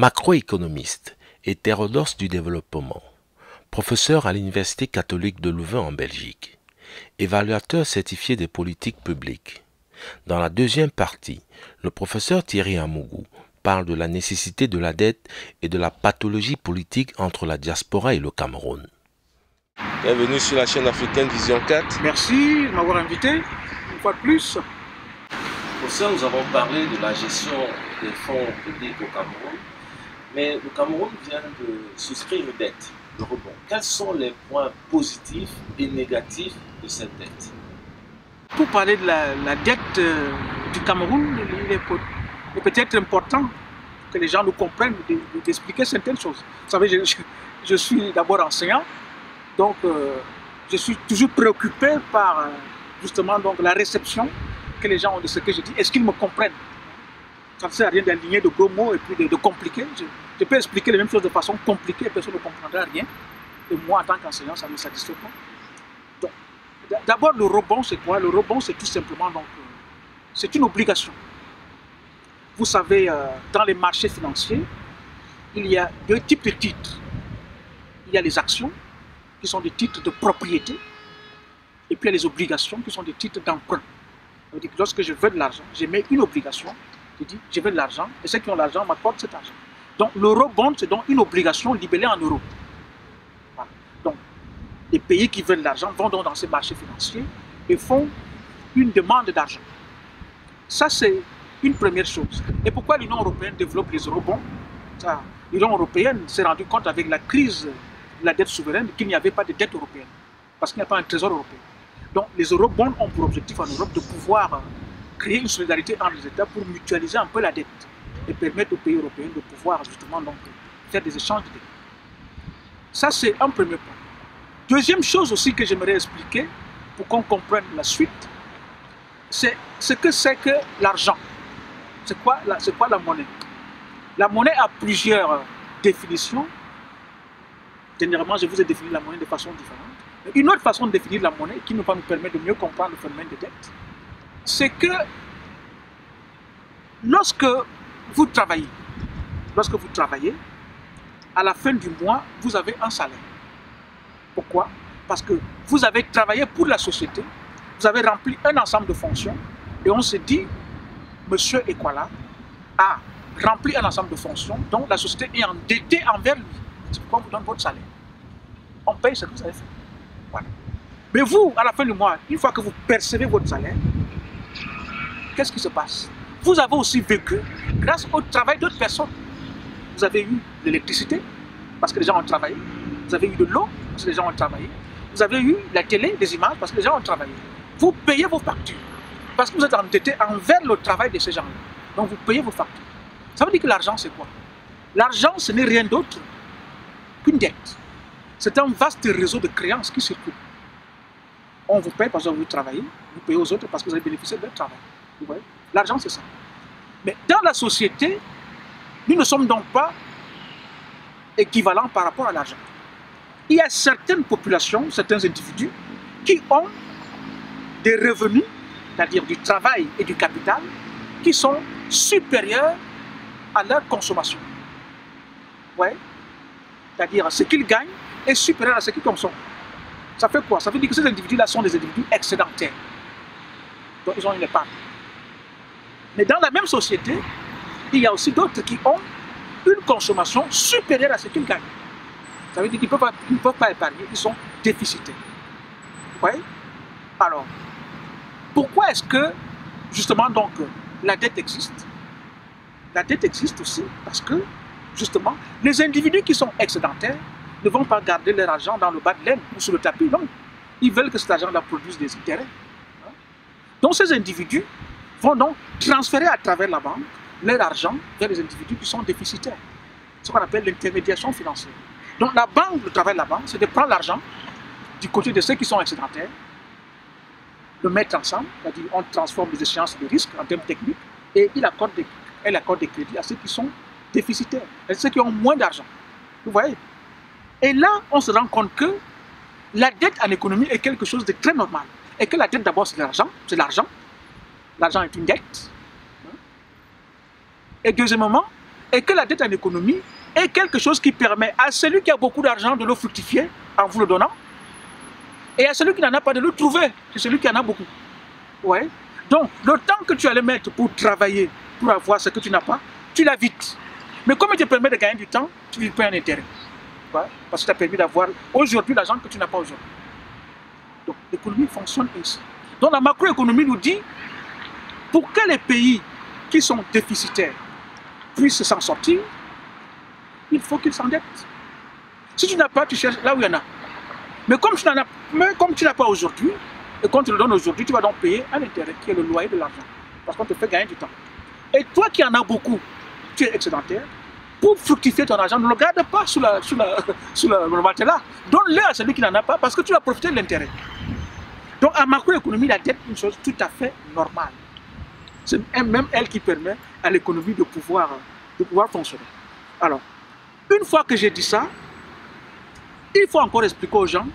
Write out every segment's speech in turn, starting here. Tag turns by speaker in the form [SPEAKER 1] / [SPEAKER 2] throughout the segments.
[SPEAKER 1] macroéconomiste hétérodoxe du développement, professeur à l'Université catholique de Louvain en Belgique, évaluateur certifié des politiques publiques. Dans la deuxième partie, le professeur Thierry Amougou parle de la nécessité de la dette et de la pathologie politique entre la diaspora et le Cameroun. Bienvenue sur la chaîne africaine Vision 4.
[SPEAKER 2] Merci de m'avoir invité, une fois de plus.
[SPEAKER 1] Professeur, nous avons parlé de la gestion des fonds publics au Cameroun, mais le Cameroun vient de souscrire une dette, le rebond. Quels sont les points positifs et négatifs de cette dette?
[SPEAKER 2] Pour parler de la dette du Cameroun, il est peut-être important que les gens nous comprennent, d'expliquer certaines choses. Vous savez, je suis d'abord enseignant, donc je suis toujours préoccupé par justement donc, la réception que les gens ont de ce que je dis. Est-ce qu'ils me comprennent? Ça ne sert à rien d'aligner de gros mots et puis de compliquer. Je peux expliquer les mêmes choses de façon compliquée et personne ne comprendra rien. Et moi, en tant qu'enseignant, ça ne me satisfait pas. D'abord, le rebond, c'est quoi? Le rebond, c'est tout simplement, c'est une obligation. Vous savez, dans les marchés financiers, il y a deux types de titres. Il y a les actions, qui sont des titres de propriété, et puis il y a les obligations, qui sont des titres d'emprunt. Lorsque je veux de l'argent, j'émets une obligation, je dis, je veux de l'argent, et ceux qui ont l'argent m'accordent cet argent. Donc, l'eurobond, c'est donc une obligation libellée en euros. Voilà. Donc, les pays qui veulent de l'argent vont donc dans ces marchés financiers et font une demande d'argent. Ça, c'est une première chose. Et pourquoi l'Union européenne développe les eurobonds? L'Union européenne s'est rendue compte avec la crise de la dette souveraine qu'il n'y avait pas de dette européenne, parce qu'il n'y a pas un trésor européen. Donc, les eurobonds ont pour objectif en Europe de pouvoir créer une solidarité entre les États pour mutualiser un peu la dette et permettre aux pays européens de pouvoir justement donc, faire des échanges de dette. Ça, c'est un premier point. Deuxième chose aussi que j'aimerais expliquer pour qu'on comprenne la suite, c'est ce que c'est que l'argent. C'est quoi la monnaie? La monnaie a plusieurs définitions. Dernièrement, je vous ai défini la monnaie de façon différente. Une autre façon de définir la monnaie qui nous va nous permettre de mieux comprendre le phénomène de dette, c'est que lorsque vous travaillez, à la fin du mois, vous avez un salaire. Pourquoi? Parce que vous avez travaillé pour la société, vous avez rempli un ensemble de fonctions, et on se dit, monsieur Ekwala a rempli un ensemble de fonctions, donc la société est endettée envers lui. C'est pourquoi on vous donne votre salaire. On paye ce que vous avez fait. Voilà. Mais vous, à la fin du mois, une fois que vous percevez votre salaire, qu'est-ce qui se passe? Vous avez aussi vécu grâce au travail d'autres personnes. Vous avez eu l'électricité, parce que les gens ont travaillé. Vous avez eu de l'eau, parce que les gens ont travaillé. Vous avez eu la télé, des images, parce que les gens ont travaillé. Vous payez vos factures, parce que vous êtes endetté envers le travail de ces gens-là. Donc vous payez vos factures. Ça veut dire que l'argent, c'est quoi? L'argent, ce n'est rien d'autre qu'une dette. C'est un vaste réseau de créances qui circulent. On vous paye parce que vous travaillez, vous payez aux autres parce que vous avez bénéficié de leur travail. Vous voyez? L'argent, c'est ça. Mais dans la société, nous ne sommes donc pas équivalents par rapport à l'argent. Il y a certaines populations, certains individus, qui ont des revenus, c'est-à-dire du travail et du capital, qui sont supérieurs à leur consommation. Vous voyez? C'est-à-dire ce qu'ils gagnent est supérieur à ce qu'ils consomment. Ça fait quoi? Ça veut dire que ces individus-là sont des individus excédentaires. Donc ils ont une épargne. Mais dans la même société, il y a aussi d'autres qui ont une consommation supérieure à ce qu'ils gagnent. Ça veut dire qu'ils ne peuvent pas épargner, ils sont déficitaires. Vous voyez? Alors, pourquoi est-ce que, justement, donc, la dette existe? La dette existe aussi parce que, justement, les individus qui sont excédentaires ne vont pas garder leur argent dans le bas de laine ou sur le tapis. Non, ils veulent que cet argent-là produise des intérêts. Donc ces individus vont donc transférer à travers la banque leur argent vers les individus qui sont déficitaires. Ce qu'on appelle l'intermédiation financière. Donc la banque, le travail de la banque, c'est de prendre l'argent du côté de ceux qui sont excédentaires, le mettre ensemble, c'est-à-dire on transforme les échéances de risque en termes techniques et elle accorde des crédits à ceux qui sont déficitaires, à ceux qui ont moins d'argent. Vous voyez? Et là, on se rend compte que la dette en économie est quelque chose de très normal. Et que la dette, d'abord, c'est l'argent. C'est l'argent. L'argent est une dette. Et deuxièmement, et que la dette en économie est quelque chose qui permet à celui qui a beaucoup d'argent de le fructifier en vous le donnant, et à celui qui n'en a pas de le trouver, c'est celui qui en a beaucoup. Ouais. Donc, le temps que tu allais mettre pour travailler, pour avoir ce que tu n'as pas, tu l'as vite. Mais comme il te permet de gagner du temps, tu lui payes un intérêt. Ouais. Parce que tu as permis d'avoir aujourd'hui l'argent que tu n'as pas aujourd'hui. Donc, l'économie fonctionne ainsi. Donc, la macroéconomie nous dit, pour que les pays qui sont déficitaires puissent s'en sortir, il faut qu'ils s'endettent. Si tu n'as pas, tu cherches là où il y en a. Mais comme tu n'as pas aujourd'hui, et qu'on te le donne aujourd'hui, tu vas donc payer un intérêt qui est le loyer de l'argent. Parce qu'on te fait gagner du temps. Et toi qui en as beaucoup, tu es excédentaire, pour fructifier ton argent, ne le garde pas sous le matelas. Donne-le à celui qui n'en a pas parce que tu vas profiter de l'intérêt. Donc en macroéconomie, la dette est une chose tout à fait normale. C'est même elle qui permet à l'économie de pouvoir fonctionner. Alors, une fois que j'ai dit ça, il faut encore expliquer aux gens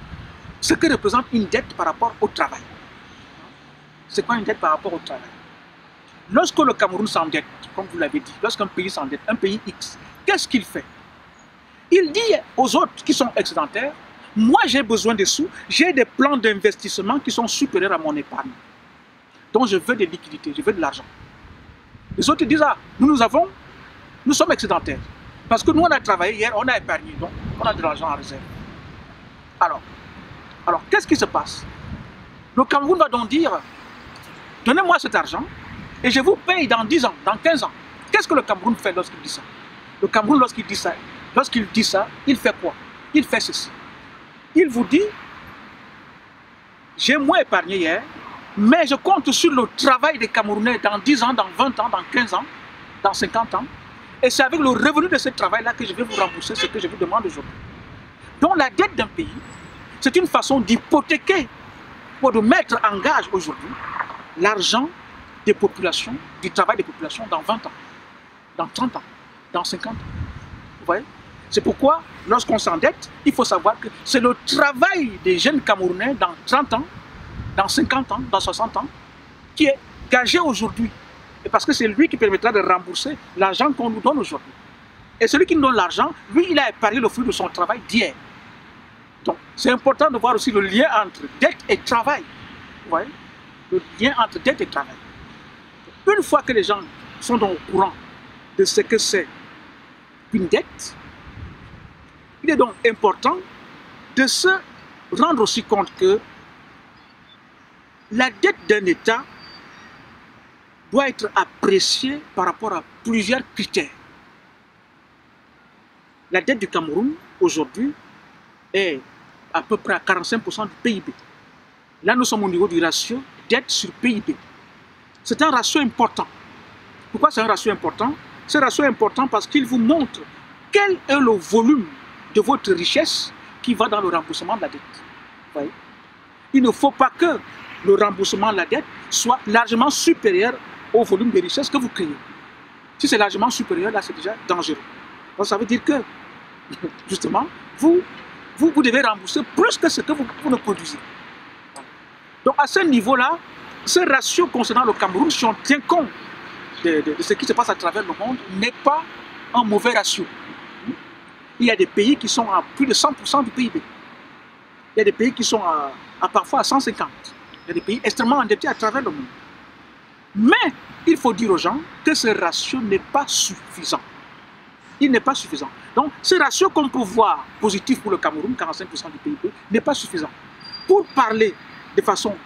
[SPEAKER 2] ce que représente une dette par rapport au travail. C'est quoi une dette par rapport au travail? Lorsque le Cameroun s'endette, comme vous l'avez dit, lorsqu'un pays s'endette, un pays X, qu'est-ce qu'il fait? Il dit aux autres qui sont excédentaires, moi j'ai besoin de sous, j'ai des plans d'investissement qui sont supérieurs à mon épargne. Donc je veux des liquidités, je veux de l'argent. Les autres disent, ah, nous sommes excédentaires. Parce que nous on a travaillé hier, on a épargné, donc on a de l'argent en réserve. Alors qu'est-ce qui se passe? Le Cameroun va donc dire, donnez-moi cet argent et je vous paye dans 10 ans, dans 15 ans. Qu'est-ce que le Cameroun fait lorsqu'il dit ça? Le Cameroun, lorsqu'il dit ça, il fait quoi? Il fait ceci. Il vous dit, j'ai moins épargné hier, mais je compte sur le travail des Camerounais dans 10 ans, dans 20 ans, dans 15 ans, dans 50 ans. Et c'est avec le revenu de ce travail-là que je vais vous rembourser ce que je vous demande aujourd'hui. Donc la dette d'un pays, c'est une façon d'hypothéquer, pour de mettre en gage aujourd'hui l'argent des populations, du travail des populations dans 20 ans, dans 30 ans, dans 50 ans. Vous voyez? C'est pourquoi, lorsqu'on s'endette, il faut savoir que c'est le travail des jeunes Camerounais dans 30 ans, dans 50 ans, dans 60 ans, qui est gagé aujourd'hui. Et parce que c'est lui qui permettra de rembourser l'argent qu'on nous donne aujourd'hui. Et celui qui nous donne l'argent, lui, il a épargné le fruit de son travail d'hier. Donc, c'est important de voir aussi le lien entre dette et travail. Vous voyez? Le lien entre dette et travail. Une fois que les gens sont donc au courant de ce que c'est une dette, il est donc important de se rendre aussi compte que la dette d'un État doit être appréciée par rapport à plusieurs critères. La dette du Cameroun, aujourd'hui, est à peu près à 45% du PIB. Là, nous sommes au niveau du ratio dette sur PIB. C'est un ratio important. Pourquoi c'est un ratio important? C'est un ratio important parce qu'il vous montre quel est le volume de votre richesse qui va dans le remboursement de la dette. Vous voyez? Il ne faut pas que le remboursement de la dette soit largement supérieur au volume de richesse que vous créez. Si c'est largement supérieur, là, c'est déjà dangereux. Donc, ça veut dire que, justement, vous devez rembourser plus que ce que vous ne produisez. Donc, à ce niveau-là, ce ratio concernant le Cameroun, si on tient compte de ce qui se passe à travers le monde, n'est pas un mauvais ratio. Il y a des pays qui sont à plus de 100% du PIB. Il y a des pays qui sont à parfois à 150. Il y a des pays extrêmement endettés à travers le monde. Mais il faut dire aux gens que ce ratio n'est pas suffisant. Il n'est pas suffisant. Donc, ce ratio qu'on peut voir positif pour le Cameroun, 45% du PIB, n'est pas suffisant. Pour parler de façon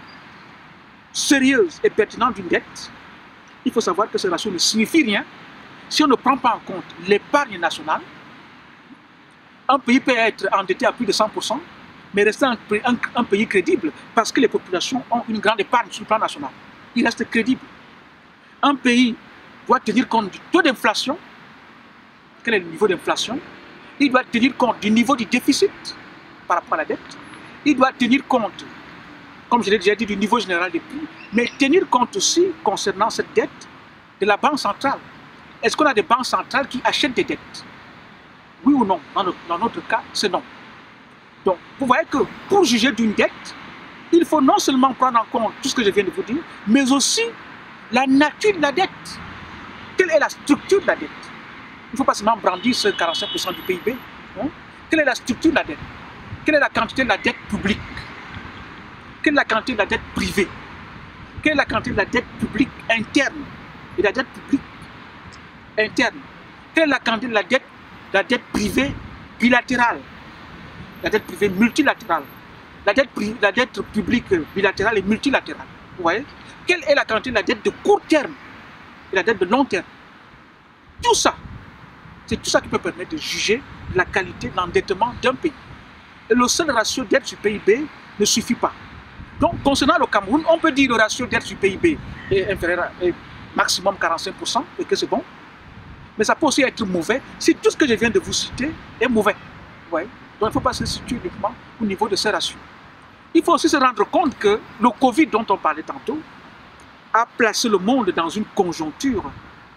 [SPEAKER 2] sérieuse et pertinente d'une dette, il faut savoir que ce ratio ne signifie rien si on ne prend pas en compte l'épargne nationale. Un pays peut être endetté à plus de 100%, mais rester un pays crédible parce que les populations ont une grande épargne sur le plan national. Il reste crédible. Un pays doit tenir compte du taux d'inflation. Quel est le niveau d'inflation? Il doit tenir compte du niveau du déficit par rapport à la dette. Il doit tenir compte, comme je l'ai déjà dit, du niveau général des prix, mais tenir compte aussi, concernant cette dette, de la banque centrale. Est-ce qu'on a des banques centrales qui achètent des dettes? Oui ou non? Dans notre cas, c'est non. Donc, vous voyez que pour juger d'une dette, il faut non seulement prendre en compte tout ce que je viens de vous dire, mais aussi la nature de la dette. Quelle est la structure de la dette? ne faut pas seulement brandir ce 45% du PIB. Hein. Quelle est la structure de la dette? Quelle est la quantité de la dette publique? Quelle est la quantité de la dette privée? Quelle est la quantité de la dette publique interne et de la dette publique interne? Quelle est la quantité de la dette privée bilatérale? La dette privée multilatérale? La dette publique bilatérale et multilatérale. Vous voyez? Quelle est la quantité de la dette de court terme et la dette de long terme? Tout ça, c'est tout ça qui peut permettre de juger la qualité de l'endettement d'un pays. Et le seul ratio dette sur PIB ne suffit pas. Donc, concernant le Cameroun, on peut dire que le ratio dette sur PIB est inférieur à maximum 45% et que c'est bon. Mais ça peut aussi être mauvais si tout ce que je viens de vous citer est mauvais. Vous voyez? Donc, il ne faut pas se situer uniquement au niveau de ces ratios. Il faut aussi se rendre compte que le Covid dont on parlait tantôt a placé le monde dans une conjoncture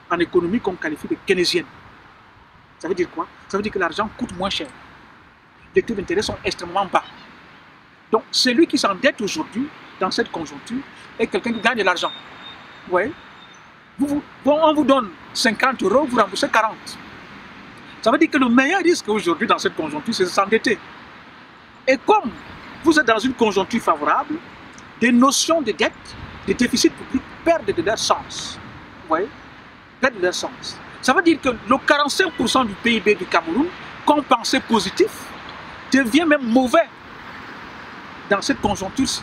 [SPEAKER 2] en économie qu'on qualifie de keynésienne. Ça veut dire quoi? Ça veut dire que l'argent coûte moins cher. Les taux d'intérêt sont extrêmement bas. Donc, celui qui s'endette aujourd'hui, dans cette conjoncture, est quelqu'un qui gagne de l'argent. Vous voyez? On vous donne 50 €, vous remboursez 40. Ça veut dire que le meilleur risque aujourd'hui dans cette conjoncture, c'est de s'endetter. Et comme vous êtes dans une conjoncture favorable, des notions de dette, de déficit public perdent de leur sens. Vous voyez? Perdent de leur sens. Ça veut dire que le 45% du PIB du Cameroun, qu'on pensait positif, devient même mauvais dans cette conjoncture-ci.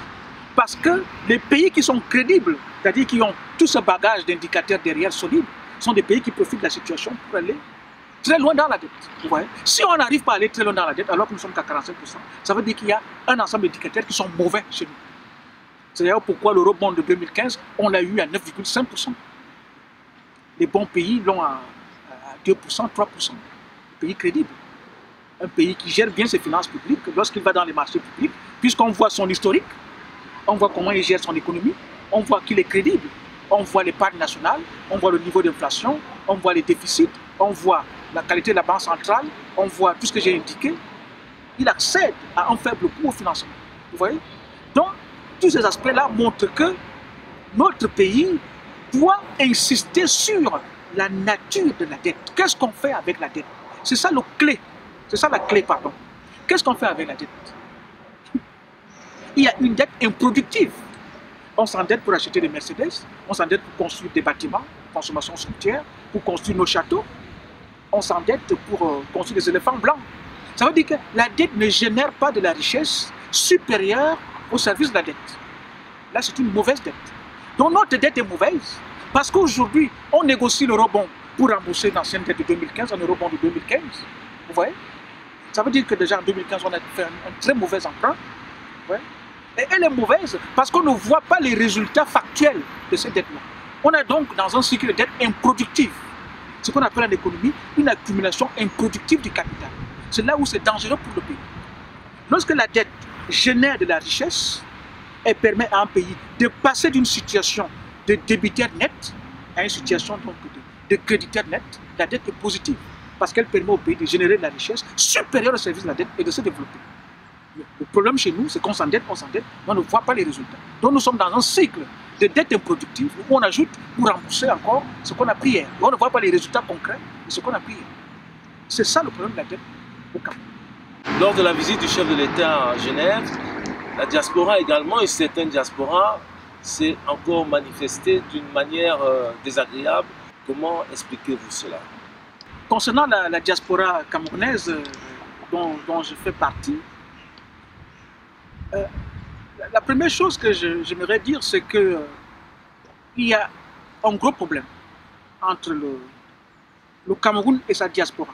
[SPEAKER 2] Parce que les pays qui sont crédibles, c'est-à-dire qui ont tout ce bagage d'indicateurs derrière solides, sont des pays qui profitent de la situation pour aller très loin dans la dette. Vous voyez? Si on n'arrive pas à aller très loin dans la dette, alors que nous sommes qu'à 45%, ça veut dire qu'il y a un ensemble d'indicateurs qui sont mauvais chez nous. C'est d'ailleurs pourquoi l'eurobond de 2015, on l'a eu à 9,5%. Les bons pays l'ont à 2%, 3%. Un pays crédible. Un pays qui gère bien ses finances publiques lorsqu'il va dans les marchés publics, puisqu'on voit son historique, on voit comment il gère son économie, on voit qu'il est crédible, on voit l'épargne nationale, on voit le niveau d'inflation, on voit les déficits, on voit la qualité de la banque centrale, on voit tout ce que j'ai indiqué. Il accède à un faible coût au financement. Vous voyez? Donc, tous ces aspects-là montrent que notre pays doit insister sur la nature de la dette. Qu'est-ce qu'on fait avec la dette? C'est ça le clé. C'est ça la clé, pardon. Qu'est-ce qu'on fait avec la dette? Il y a une dette improductive. On s'endette pour acheter des Mercedes, on s'endette pour construire des bâtiments, consommation routière, pour construire nos châteaux, on s'endette pour construire des éléphants blancs. Ça veut dire que la dette ne génère pas de la richesse supérieure au service de la dette. Là, c'est une mauvaise dette. Donc notre dette est mauvaise parce qu'aujourd'hui, on négocie l'eurobond pour rembourser l'ancienne dette de 2015, un eurobond de 2015. Vous voyez? Ça veut dire que déjà en 2015, on a fait un très mauvais emprunt. Ouais. Et elle est mauvaise parce qu'on ne voit pas les résultats factuels de ces dettes-là. On est donc dans un cycle de dette improductive. Ce qu'on appelle en économie une accumulation improductive du capital. C'est là où c'est dangereux pour le pays. Lorsque la dette génère de la richesse, elle permet à un pays de passer d'une situation de débiteur net à une situation donc de créditeur net. La dette est positive parce qu'elle permet au pays de générer de la richesse supérieure au service de la dette et de se développer. Le problème chez nous, c'est qu'on s'endette, mais on ne voit pas les résultats. Donc nous sommes dans un cycle de dette improductive où on ajoute pour rembourser encore ce qu'on a pris hier. On ne voit pas les résultats concrets de ce qu'on a pris hier. C'est ça le problème de la dette au Cameroun.
[SPEAKER 1] Lors de la visite du chef de l'État à Genève, la diaspora également, et certaines diasporas, s'est encore manifestée d'une manière désagréable. Comment expliquez-vous cela?
[SPEAKER 2] Concernant la diaspora camerounaise dont je fais partie, la première chose que j'aimerais dire, c'est qu'il y a un gros problème entre le Cameroun et sa diaspora.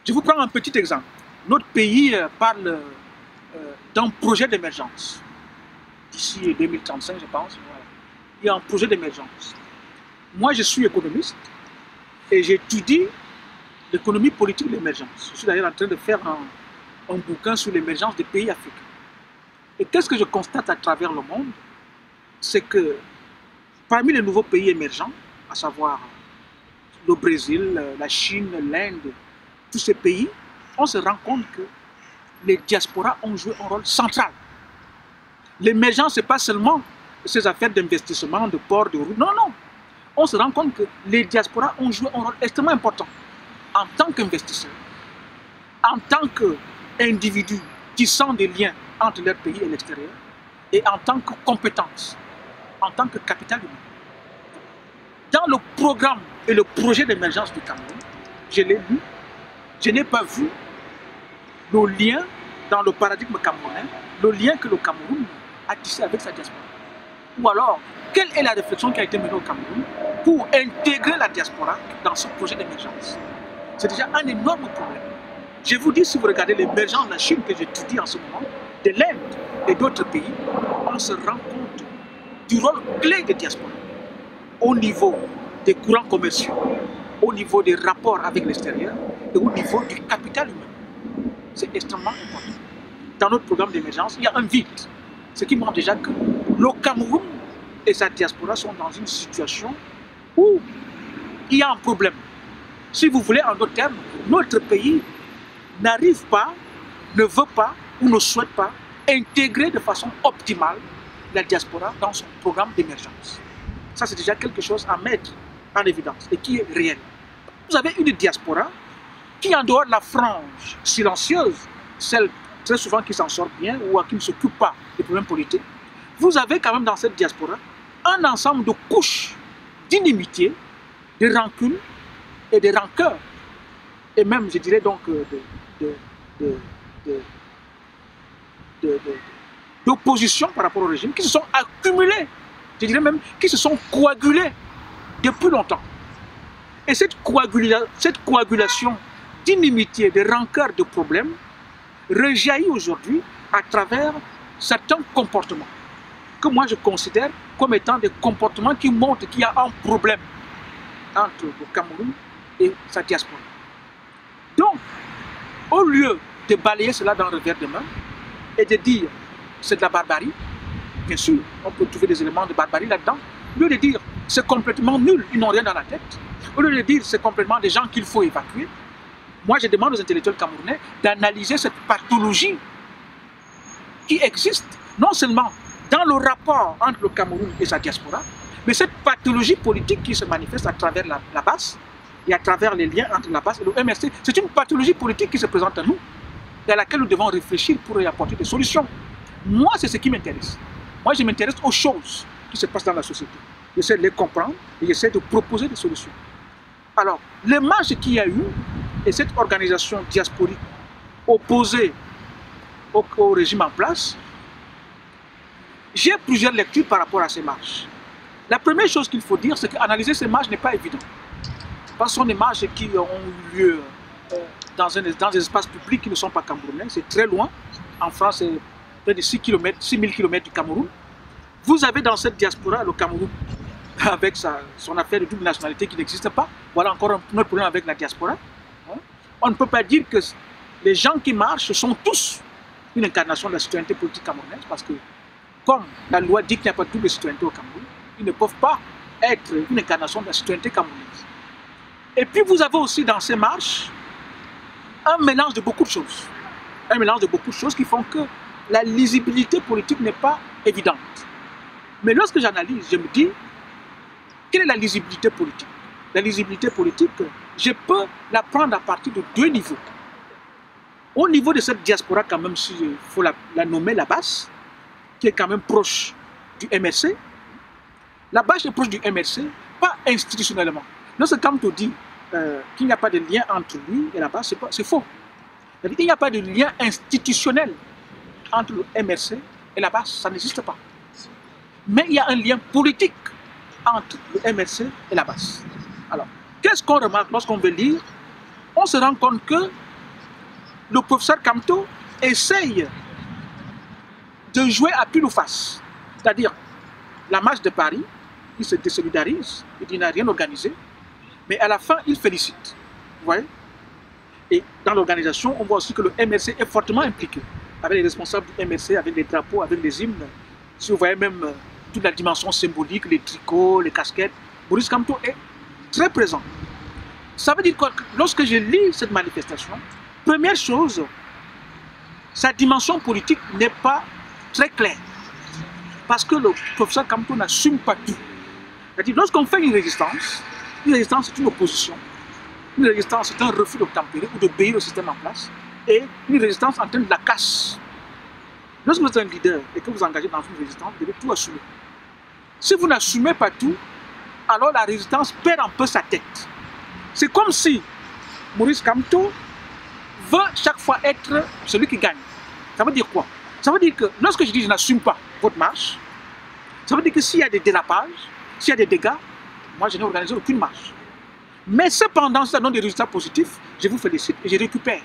[SPEAKER 2] Je vous prends un petit exemple. Notre pays parle d'un projet d'émergence. D'ici 2035, je pense. Voilà. Il y a un projet d'émergence. Moi, je suis économiste et j'étudie l'économie politique de l'émergence. Je suis d'ailleurs en train de faire un bouquin sur l'émergence des pays africains. Et qu'est-ce que je constate à travers le monde? C'est que parmi les nouveaux pays émergents, à savoir le Brésil, la Chine, l'Inde, tous ces pays, on se rend compte que les diasporas ont joué un rôle central. L'émergence, ce n'est pas seulement ces affaires d'investissement, de ports, de routes. Non, non. On se rend compte que les diasporas ont joué un rôle extrêmement important. en tant qu'investisseur, en tant qu'individu tissant des liens entre leur pays et l'extérieur, et en tant que compétence, en tant que capital humain. Dans le programme et le projet d'émergence du Cameroun, je l'ai lu, je n'ai pas vu le lien dans le paradigme camerounais, le lien que le Cameroun a tissé avec sa diaspora. Ou alors, quelle est la réflexion qui a été menée au Cameroun pour intégrer la diaspora dans ce projet d'émergence? C'est déjà un énorme problème. Je vous dis, si vous regardez l'émergence de la Chine que j'étudie en ce moment, de l'Inde et d'autres pays, on se rend compte du rôle clé des diasporas au niveau des courants commerciaux, au niveau des rapports avec l'extérieur et au niveau du capital humain. C'est extrêmement important. Dans notre programme d'émergence, il y a un vide. Ce qui montre déjà que le Cameroun et sa diaspora sont dans une situation où il y a un problème. Si vous voulez, en d'autres termes, notre pays n'arrive pas, ne veut pas ou ne souhaite pas intégrer de façon optimale la diaspora dans son programme d'émergence. Ça, c'est déjà quelque chose à mettre en évidence et qui est réel. Vous avez une diaspora qui, en dehors de la frange silencieuse, celle très souvent qui s'en sort bien ou qui ne s'occupe pas des problèmes politiques, vous avez quand même dans cette diaspora un ensemble de couches d'inimitié, de rancune et de rancœur, et même, je dirais donc, d'opposition par rapport au régime, qui se sont accumulées, je dirais même, qui se sont coagulées depuis longtemps. Et cette coagulation d'inimitié, de rancœur, de problèmes, rejaillit aujourd'hui à travers certains comportements que moi je considère comme étant des comportements qui montrent qu'il y a un problème entre le Cameroun et sa diaspora. Donc, au lieu de balayer cela dans le revers de main et de dire c'est de la barbarie, bien sûr, on peut trouver des éléments de barbarie là-dedans, au lieu de dire c'est complètement nul, ils n'ont rien dans la tête, au lieu de dire c'est complètement des gens qu'il faut évacuer, moi je demande aux intellectuels camerounais d'analyser cette pathologie qui existe, non seulement dans le rapport entre le Cameroun et sa diaspora, mais cette pathologie politique qui se manifeste à travers la base et à travers les liens entre la base et le MRC, c'est une pathologie politique qui se présente à nous et à laquelle nous devons réfléchir pour y apporter des solutions. Moi, c'est ce qui m'intéresse. Moi, je m'intéresse aux choses qui se passent dans la société. J'essaie de les comprendre et j'essaie de proposer des solutions. Alors, les marches qu'il y a eu et cette organisation diasporique opposée au régime en place, j'ai plusieurs lectures par rapport à ces marches. La première chose qu'il faut dire, c'est qu'analyser ces marches n'est pas évident. Parce que ce sont des marches qui ont eu lieu dans des espaces publics qui ne sont pas camerounais, c'est très loin. En France, c'est près de 6 000 km du Cameroun. Vous avez dans cette diaspora le Cameroun, avec son affaire de double nationalité qui n'existe pas. Voilà encore un autre problème avec la diaspora. On ne peut pas dire que les gens qui marchent sont tous une incarnation de la citoyenneté politique camerounaise, parce que comme la loi dit qu'il n'y a pas de double citoyenneté au Cameroun, ils ne peuvent pas être une incarnation de la citoyenneté camerounaise. Et puis vous avez aussi dans ces marches un mélange de beaucoup de choses. Un mélange de beaucoup de choses qui font que la lisibilité politique n'est pas évidente. Mais lorsque j'analyse, je me dis, quelle est la lisibilité politique? La lisibilité politique, je peux la prendre à partir de deux niveaux. Au niveau de cette diaspora, quand même, s'il faut la nommer la base, qui est quand même proche du MRC. La base est proche du MRC, pas institutionnellement. Lorsque Kamto dit qu'il n'y a pas de lien entre lui et la base, c'est faux. Il n'y a pas de lien institutionnel entre le MRC et la base, ça n'existe pas. Mais il y a un lien politique entre le MRC et la base. Alors, qu'est-ce qu'on remarque lorsqu'on veut lire? On se rend compte que le professeur Kamto essaye de jouer à pile ou face. C'est-à-dire, la marche de Paris, il se désolidarise, il n'a rien organisé, mais à la fin, il félicite. Vous voyez? Et dans l'organisation, on voit aussi que le MRC est fortement impliqué, avec les responsables du MRC, avec les drapeaux, avec les hymnes. Si vous voyez même toute la dimension symbolique, les tricots, les casquettes, Maurice Kamto est très présent. Ça veut dire quoi? Lorsque je lis cette manifestation, première chose, sa dimension politique n'est pas très claire. Parce que le professeur Kamto n'assume pas tout. C'est-à-dire, lorsqu'on fait une résistance c'est une opposition. Une résistance, c'est un refus d'obtempérer ou d'obéir au système en place. Et une résistance entraîne de la casse. Lorsque vous êtes un leader et que vous engagez dans une résistance, vous devez tout assumer. Si vous n'assumez pas tout, alors la résistance perd un peu sa tête. C'est comme si Maurice Kamto veut chaque fois être celui qui gagne. Ça veut dire quoi? Ça veut dire que lorsque je dis je n'assume pas votre marche, ça veut dire que s'il y a des dérapages, s'il y a des dégâts, moi je n'ai organisé aucune marche. Mais cependant, si ça donne des résultats positifs, je vous félicite et je récupère.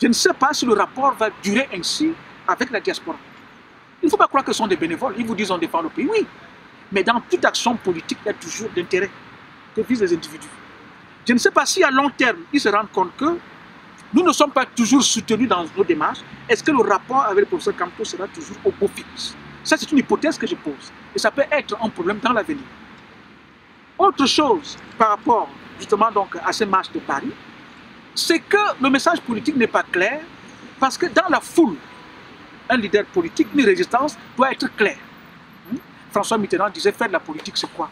[SPEAKER 2] Je ne sais pas si le rapport va durer ainsi avec la diaspora. Il ne faut pas croire que ce sont des bénévoles. Ils vous disent on défend le pays, oui. Mais dans toute action politique, il y a toujours d'intérêt que visent les individus. Je ne sais pas si à long terme, ils se rendent compte que nous ne sommes pas toujours soutenus dans nos démarches. Est-ce que le rapport avec le professeur Kamto sera toujours au beau fixe? Ça, c'est une hypothèse que je pose. Et ça peut être un problème dans l'avenir. Autre chose par rapport justement donc, à ces marches de Paris, c'est que le message politique n'est pas clair parce que dans la foule, un leader politique, une résistance doit être clair. François Mitterrand disait faire de la politique, c'est quoi?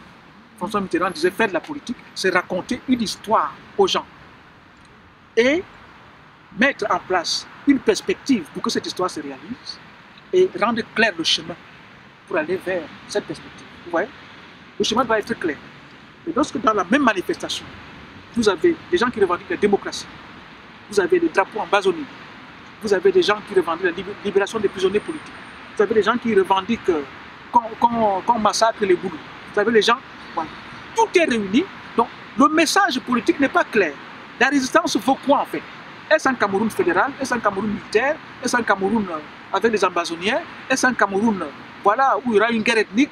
[SPEAKER 2] François Mitterrand disait faire de la politique, c'est raconter une histoire aux gens et mettre en place une perspective pour que cette histoire se réalise et rendre clair le chemin pour aller vers cette perspective. Vous voyez? Le chemin doit être clair. Et lorsque dans la même manifestation, vous avez des gens qui revendiquent la démocratie, vous avez des drapeaux embassonnés, vous avez des gens qui revendiquent la libération des prisonniers politiques, vous avez des gens qui revendiquent qu'on massacre les boulous, vous avez les gens, voilà. Tout est réuni, donc le message politique n'est pas clair. La résistance vaut quoi en fait? Est-ce un Cameroun fédéral? Est-ce un Cameroun militaire? Est-ce un Cameroun avec des ambassonnières? Est-ce un Cameroun voilà, où il y aura une guerre ethnique?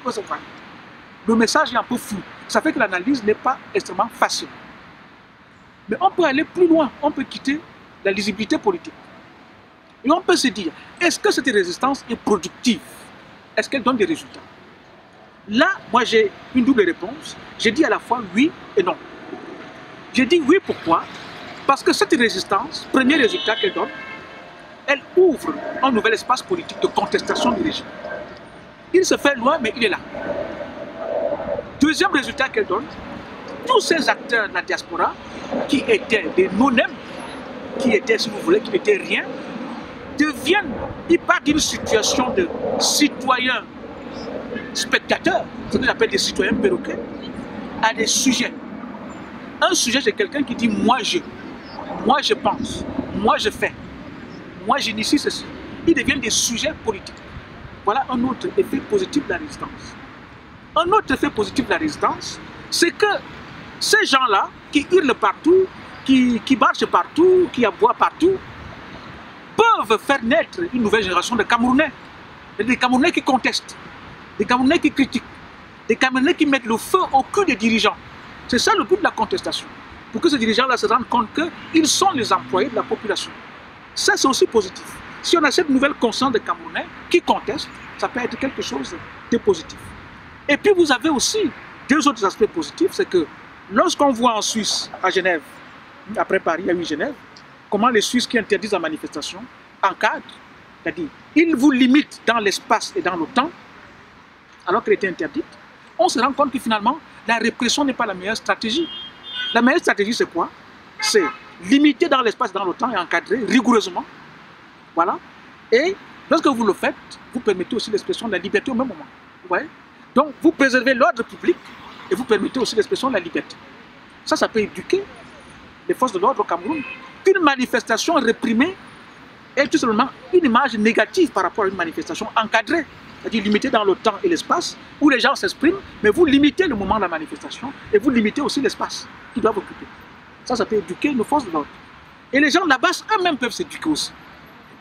[SPEAKER 2] Le message est un peu flou. Ça fait que l'analyse n'est pas extrêmement facile. Mais on peut aller plus loin, on peut quitter la lisibilité politique. Et on peut se dire, est-ce que cette résistance est productive? Est-ce qu'elle donne des résultats? Là, moi j'ai une double réponse. J'ai dit à la fois oui et non. J'ai dit oui, pourquoi? Parce que cette résistance, premier résultat qu'elle donne, elle ouvre un nouvel espace politique de contestation du régime. Il se fait loin, mais il est là. Deuxième résultat qu'elle donne, tous ces acteurs de la diaspora qui étaient des non-nèmes, qui étaient, si vous voulez, qui n'étaient rien, deviennent, ils partent d'une situation de citoyens spectateurs, ce que j'appelle des citoyens perroquets, à des sujets. Un sujet, c'est quelqu'un qui dit moi je pense, moi je fais, moi j'initie ceci. Ils deviennent des sujets politiques. Voilà un autre effet positif de la résistance. Un autre effet positif de la résistance, c'est que ces gens-là qui hurlent partout, qui marchent partout, qui aboient partout, peuvent faire naître une nouvelle génération de Camerounais. Des Camerounais qui contestent, des Camerounais qui critiquent, des Camerounais qui mettent le feu au cul des dirigeants. C'est ça le but de la contestation. Pour que ces dirigeants-là se rendent compte qu'ils sont les employés de la population. Ça, c'est aussi positif. Si on a cette nouvelle conscience de Camerounais qui contestent, ça peut être quelque chose de positif. Et puis vous avez aussi deux autres aspects positifs, c'est que lorsqu'on voit en Suisse, à Genève, après Paris, il y a eu Genève, comment les Suisses qui interdisent la manifestation encadrent, c'est-à-dire ils vous limitent dans l'espace et dans le temps, alors qu'elle était interdite, on se rend compte que finalement, la répression n'est pas la meilleure stratégie. La meilleure stratégie, c'est quoi? C'est limiter dans l'espace et dans le temps et encadrer rigoureusement. Voilà. Et lorsque vous le faites, vous permettez aussi l'expression de la liberté au même moment. Vous voyez? Donc, vous préservez l'ordre public et vous permettez aussi l'expression de la liberté. Ça peut éduquer les forces de l'ordre au Cameroun. Une manifestation réprimée est tout simplement une image négative par rapport à une manifestation encadrée, c'est-à-dire limitée dans le temps et l'espace, où les gens s'expriment, mais vous limitez le moment de la manifestation et vous limitez aussi l'espace qu'ils doivent occuper. Ça peut éduquer nos forces de l'ordre. Et les gens de la base eux-mêmes peuvent s'éduquer aussi.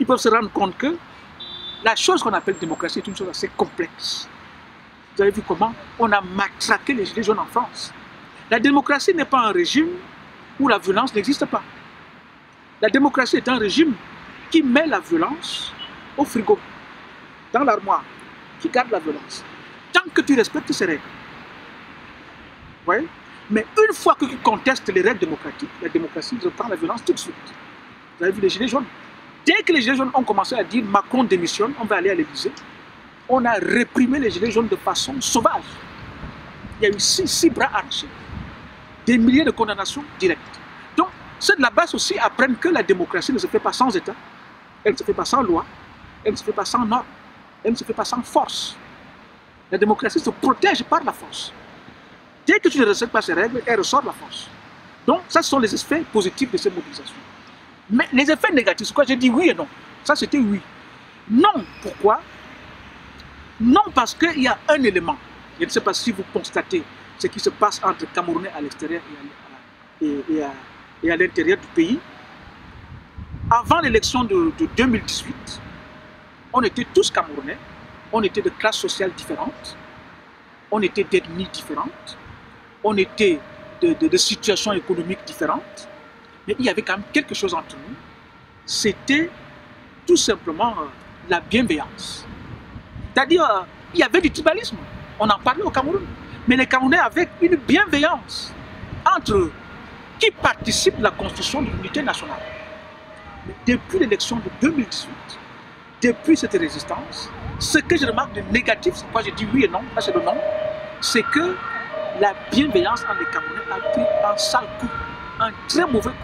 [SPEAKER 2] Ils peuvent se rendre compte que la chose qu'on appelle démocratie est une chose assez complexe. Vous avez vu comment on a matraqué les gilets jaunes en France. La démocratie n'est pas un régime où la violence n'existe pas. La démocratie est un régime qui met la violence au frigo, dans l'armoire, qui garde la violence. Tant que tu respectes ces règles. Vous voyez? Mais une fois que tu contestes les règles démocratiques, la démocratie reprend la violence tout de suite. Vous avez vu les gilets jaunes? Dès que les gilets jaunes ont commencé à dire Macron démissionne, on va aller à l'Élysée, on a réprimé les gilets jaunes de façon sauvage. Il y a eu six bras arrachés. des milliers de condamnations directes. Donc, ceux de la base aussi apprennent que la démocratie ne se fait pas sans État, elle ne se fait pas sans loi, elle ne se fait pas sans normes, elle ne se fait pas sans force. La démocratie se protège par la force. Dès que tu ne respectes pas ces règles, elle ressort la force. Donc, ça, ce sont les effets positifs de ces mobilisations. Mais les effets négatifs, c'est quoi? J'ai dit oui et non. Ça, c'était oui. Non, pourquoi? Non, parce qu'il y a un élément. Je ne sais pas si vous constatez ce qui se passe entre Camerounais à l'extérieur et à l'intérieur du pays. Avant l'élection de 2018, on était tous Camerounais, on était de classes sociales différentes, on était d'ethnies différentes, on était de situations économiques différentes, mais il y avait quand même quelque chose entre nous, c'était tout simplement la bienveillance. C'est-à-dire, il y avait du tribalisme, on en parlait au Cameroun, mais les Camerounais avaient une bienveillance entre eux qui participent de la construction de l'unité nationale. Mais depuis l'élection de 2018, depuis cette résistance, ce que je remarque de négatif, c'est quoi? Je dis oui et non, là c'est le non, c'est que la bienveillance entre les Camerounais a pris un sale coup, un très mauvais coup.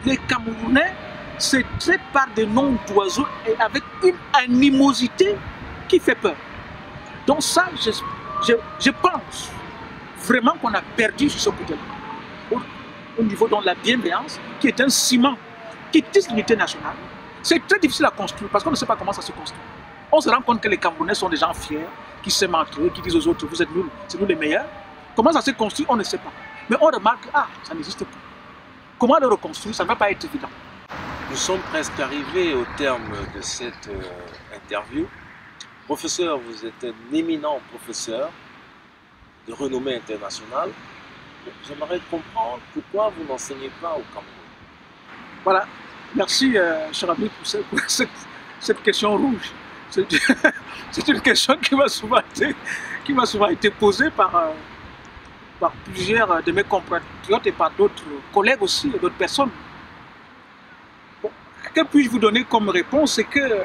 [SPEAKER 2] Les Camerounais se traitent par des noms d'oiseaux et avec une animosité qui fait peur. Donc ça, je pense vraiment qu'on a perdu sur ce côté-là. Au niveau de la bienveillance, qui est un ciment qui tisse l'unité nationale, c'est très difficile à construire parce qu'on ne sait pas comment ça se construit. On se rend compte que les Camerounais sont des gens fiers, qui s'aiment entre eux, qui disent aux autres, vous êtes nuls, c'est nous les meilleurs. Comment ça se construit, on ne sait pas. Mais on remarque, ah, ça n'existe pas. Comment le reconstruire, ça ne va pas être évident.
[SPEAKER 1] Nous sommes presque arrivés au terme de cette interview. Professeur, vous êtes un éminent professeur de renommée internationale. J'aimerais comprendre pourquoi vous n'enseignez pas au Cameroun.
[SPEAKER 2] Voilà, merci cher ami pour cette question rouge. C'est une question qui m'a souvent été posée par plusieurs de mes compatriotes et par d'autres collègues aussi et d'autres personnes. Bon, que puis-je vous donner comme réponse? C'est que,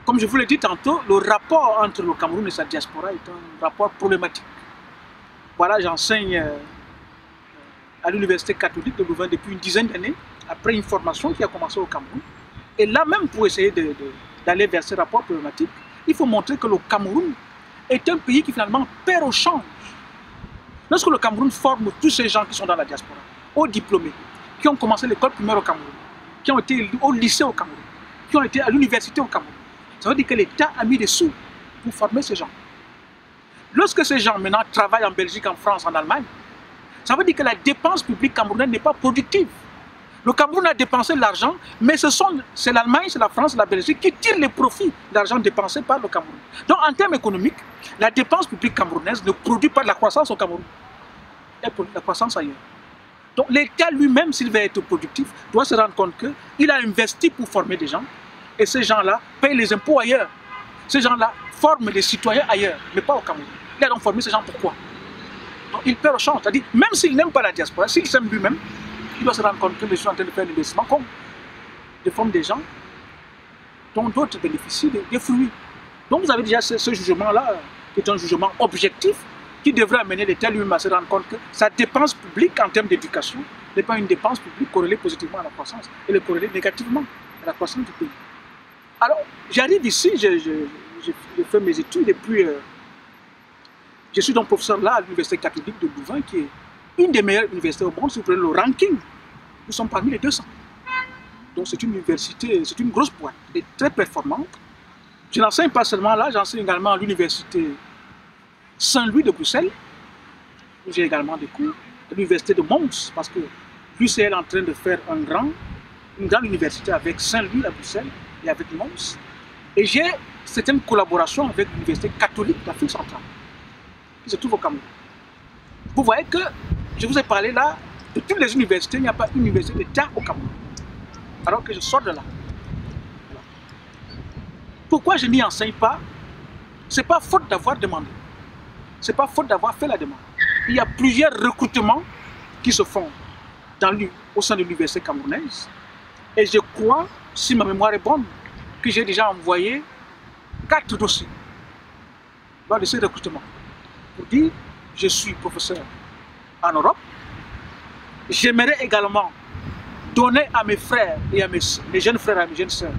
[SPEAKER 2] comme je vous l'ai dit tantôt, le rapport entre le Cameroun et sa diaspora est un rapport problématique. Voilà, j'enseigne à l'Université catholique de Louvain depuis une dizaine d'années, après une formation qui a commencé au Cameroun. Et là même, pour essayer d'aller vers ce rapport problématique, il faut montrer que le Cameroun est un pays qui finalement perd au change. Lorsque le Cameroun forme tous ces gens qui sont dans la diaspora, aux diplômés, qui ont commencé l'école primaire au Cameroun, qui ont été au lycée au Cameroun, qui ont été à l'université au Cameroun, ça veut dire que l'État a mis des sous pour former ces gens. Lorsque ces gens maintenant travaillent en Belgique, en France, en Allemagne, ça veut dire que la dépense publique camerounaise n'est pas productive. Le Cameroun a dépensé l'argent, mais c'est l'Allemagne, c'est la France, la Belgique qui tirent les profits de l'argent dépensé par le Cameroun. Donc en termes économiques, la dépense publique camerounaise ne produit pas de la croissance au Cameroun. Elle produit de la croissance ailleurs. Donc l'État lui-même, s'il veut être productif, doit se rendre compte qu'il a investi pour former des gens, et ces gens-là payent les impôts ailleurs. Ces gens-là forment des citoyens ailleurs, mais pas au Cameroun. Il a donc formé ces gens pourquoi? Donc il perd au change. C'est-à-dire, même s'il n'aime pas la diaspora, s'il s'aime lui-même, il doit se rendre compte que je suis en train de faire un investissement comme de former des gens dont d'autres bénéficient des fruits. Donc vous avez déjà ce jugement-là, qui est un jugement objectif, qui devrait amener l'État lui-même à se rendre compte que sa dépense publique en termes d'éducation n'est pas une dépense publique corrélée positivement à la croissance, elle est corrélée négativement à la croissance du pays. Alors, j'arrive ici, je fais mes études et puis je suis donc professeur là à l'Université catholique de Louvain, qui est une des meilleures universités au monde. Si vous prenez le ranking, nous sommes parmi les 200. Donc c'est une université, c'est une grosse boîte, elle est très performante. Je n'enseigne pas seulement là, j'enseigne également à l'Université Saint-Louis de Bruxelles, où j'ai également des cours, à l'Université de Mons, parce que l'UCL est en train de faire une grande université avec Saint-Louis à Bruxelles et avec Mons. Et j'ai certaines collaborations avec l'Université catholique d'Afrique centrale, qui se trouve au Cameroun. Vous voyez que je vous ai parlé là, de toutes les universités, il n'y a pas une université d'État au Cameroun. Alors que je sors de là. Voilà. Pourquoi je n'y enseigne pas? Ce n'est pas faute d'avoir demandé. Ce n'est pas faute d'avoir fait la demande. Il y a plusieurs recrutements qui se font au sein de l'université camerounaise. Et je crois, si ma mémoire est bonne, que j'ai déjà envoyé 4 dossiers lors de ces recrutements. Pour dire, je suis professeur en Europe, j'aimerais également donner à mes frères et à mes jeunes frères et à mes jeunes sœurs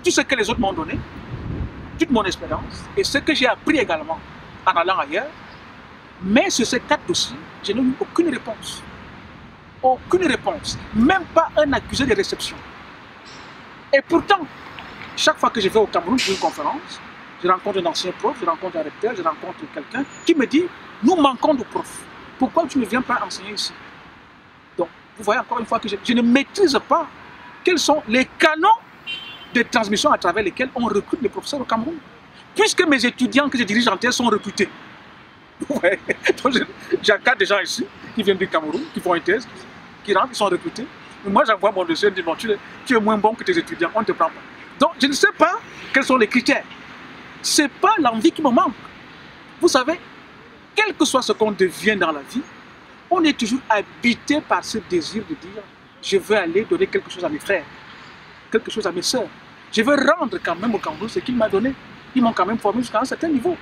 [SPEAKER 2] tout ce que les autres m'ont donné, toute mon expérience et ce que j'ai appris également en allant ailleurs. Mais sur ces 4 dossiers, je n'ai eu aucune réponse. Aucune réponse, même pas un accusé de réception. Et pourtant, chaque fois que je vais au Cameroun pour une conférence, je rencontre un ancien prof, je rencontre un recteur, je rencontre quelqu'un qui me dit « Nous manquons de profs. Pourquoi tu ne viens pas enseigner ici ?» Donc, vous voyez encore une fois que je ne maîtrise pas quels sont les canaux de transmission à travers lesquels on recrute les professeurs au Cameroun. Puisque mes étudiants que je dirige en thèse sont recrutés. Ouais. J'ai 4 gens ici qui viennent du Cameroun, qui font une thèse, qui rentrent, ils sont recrutés. Mais moi, j'envoie mon dossier et je dis bon, tu es moins bon que tes étudiants, on ne te prend pas. Donc, je ne sais pas quels sont les critères. Ce n'est pas l'envie qui me manque. Vous savez, quel que soit ce qu'on devient dans la vie, on est toujours habité par ce désir de dire je veux aller donner quelque chose à mes frères, quelque chose à mes sœurs. Je veux rendre quand même au Cameroun ce qu'il m'a donné. Ils m'ont quand même formé jusqu'à un certain niveau.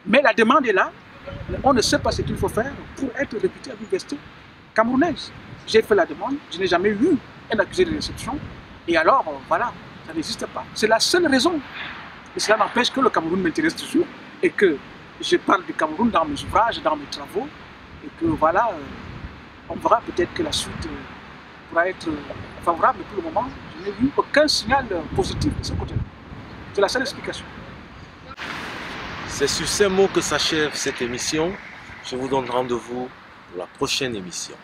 [SPEAKER 2] Mais la demande est là. On ne sait pas ce qu'il faut faire pour être réputé à l'université camerounaise. J'ai fait la demande, je n'ai jamais eu un accusé de réception. Et alors, voilà, ça n'existe pas. C'est la seule raison. Et cela n'empêche que le Cameroun m'intéresse toujours et que je parle du Cameroun dans mes ouvrages, dans mes travaux. Et que voilà, on verra peut-être que la suite pourra être favorable. Mais pour le moment, je n'ai eu aucun signal positif de ce côté-là. C'est la seule explication.
[SPEAKER 1] C'est sur ces mots que s'achève cette émission. Je vous donne rendez-vous pour la prochaine émission.